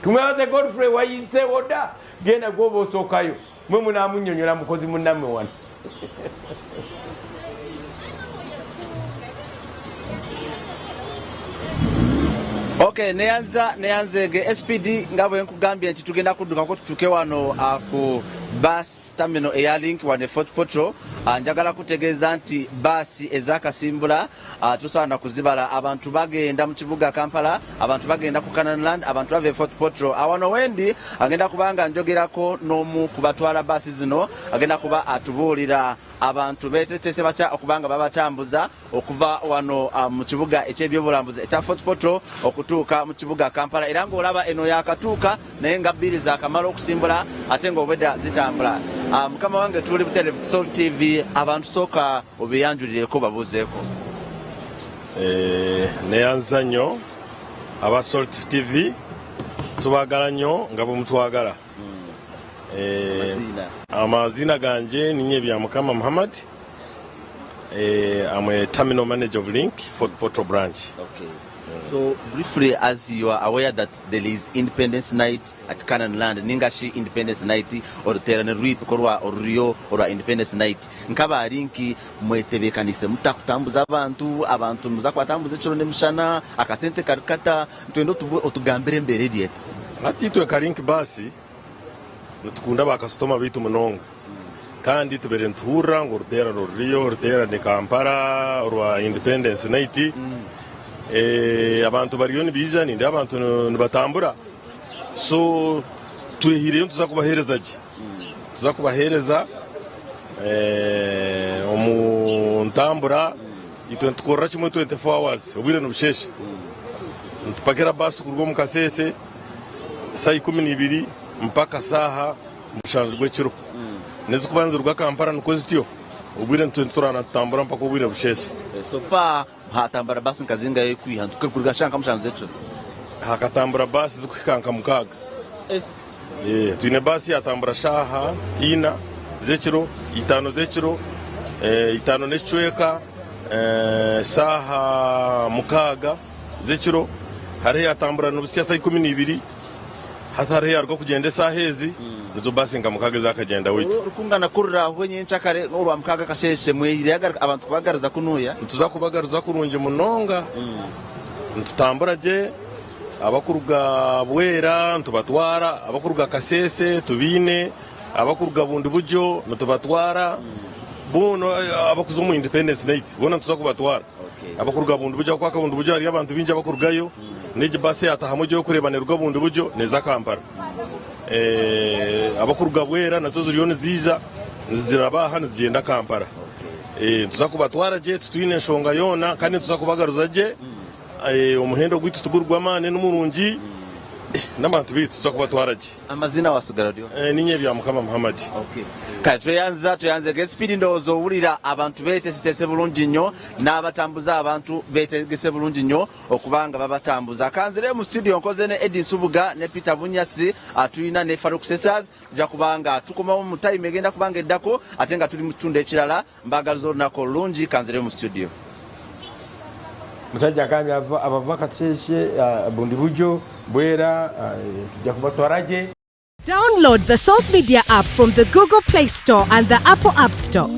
tumwebaze Godfrey wayinse oda genda gwoba osookayo mwe munaamunnyonnyola mukozi munnammwe wano. Okay, neyanzege SPD ngabo yenkugambye nti tugenda kudduka ko tutuke wano ku bus terminal eya Link wane Fort Portal. Njagala kutegeeza nti basi ezakasimbula tusaana kuzibala abantu bagenda mu kibuga Kampala, abantu bagenda ku Canaanland, abantu bave Fort Portal. Awano wendi agenda kubanga njogerako n'omu kubatwala basi zino, agenda kuba atubuulira abantu beetese batya okubanga babatambuza okuva wano mu kibuga eky'ebyobulambuzi ekya Fort Portal okutuuka mu kibuga Kampala. Era ng'olaba eno yakatuuka naye nga bbiri zaakamala okusimbula ate ng'obwedda zitambula. Mukama wange tuli butere Salt TV, abantu sooka obiyanjulireko babuuzeeko. Neyanza nnyo aba Salt TV, tubagala nnyo nga bwe mutwagala. Amazina ganje ninye bya Mukama Muhammad. I'm a terminal manager of Link Fort Portal branch. Okay. So briefly, as you are aware that there is Independence Night at Canaanland, Ningashi Independence Night or Terraneruit Korwa or Rio or Independence Night. Nkaba Linki mwetebekanise mutakutambuza abantu muzakwatambuse chiro nemshana akasente karikata twendo otugambire mbere diet. Ati twe karinki basi tukunda bakasitoma bitu munonga. Kandi tubere ntura ngo rutera Rio rutera ne Kampala or Independence Night. Abantu bariyo nibiza ninde abantu nibatambura, so tuhiriye tuzakubahereza ki tuzakubahereza omuntambura itwentukora kimwe 24 hours obwire nobusheshe ntupakira basi kurwo mukasese saa 12 mpaka saha mushanzu gwekiro nezi kubanza rwa Kampala nukozityo ubwire ntwenturana tutambura mpaka obwire busheshe. So far hatambara basi nkazinga yekwihantuke kurga shanka mushanze cyo hakatambura basi zikukanka mukaga tuine basi yatambura shaha ina zechiro itano zechiro itano nechweka saha mukaga zechiro hari yatambura n'ubusiyasa 12 hatari yarwo kugenda sahezi nizo basi ngamukaga zakagenda wiki rukungana kurra hwenye nchakare urwa mukaga kasheshe mwirire abantu kubagariza kunuya tuzakubagariza kurunje munonga ntutambura je abakuruga bwera ntubatwara abakuruga kasese tubine abakuruga bundi bujo ntubatwara bono abakuzo mu Independence Night bono tuzakubatwara abakuruga bundi bujo kwaka bundi bujo ari abantu binje abakurugayo neje basi atahamoje kurebanirwa bundi bujo neza Kampala. Abakuruga bwera nazo ziriyo ziza zirabaha nizigenda Kampala. Tuzakubatwara je tutwine nshonga yona kandi tuzakubagaruza je umuhendo gwitu tugurwa mane n'umurungi n'abantu bitu tuzakubatwara je. Amazina wasigara dio ninye bya Mukama Muhammad. Okay. Tuyanze gespeed ndozo wulira abantu betese bulungi nnyo n'abatambuza abantu betegese bulungi nnyo okubanga babatambuza. Kanzire mu studio nkoze ne Edin Subuga ne Peter Bunyasi atulina ne Farouk Sesaz ja kubanga tukoma mu time egenda kubanga eddako atenga tuli mu kitunde ekirala mbagalizo nako lungi kanzire mu studio. Musajja kambi abava katsheshe bundi bujo bwera tujja kubatwaraje. Download the Salt Media app from the Google Play Store and the Apple App Store.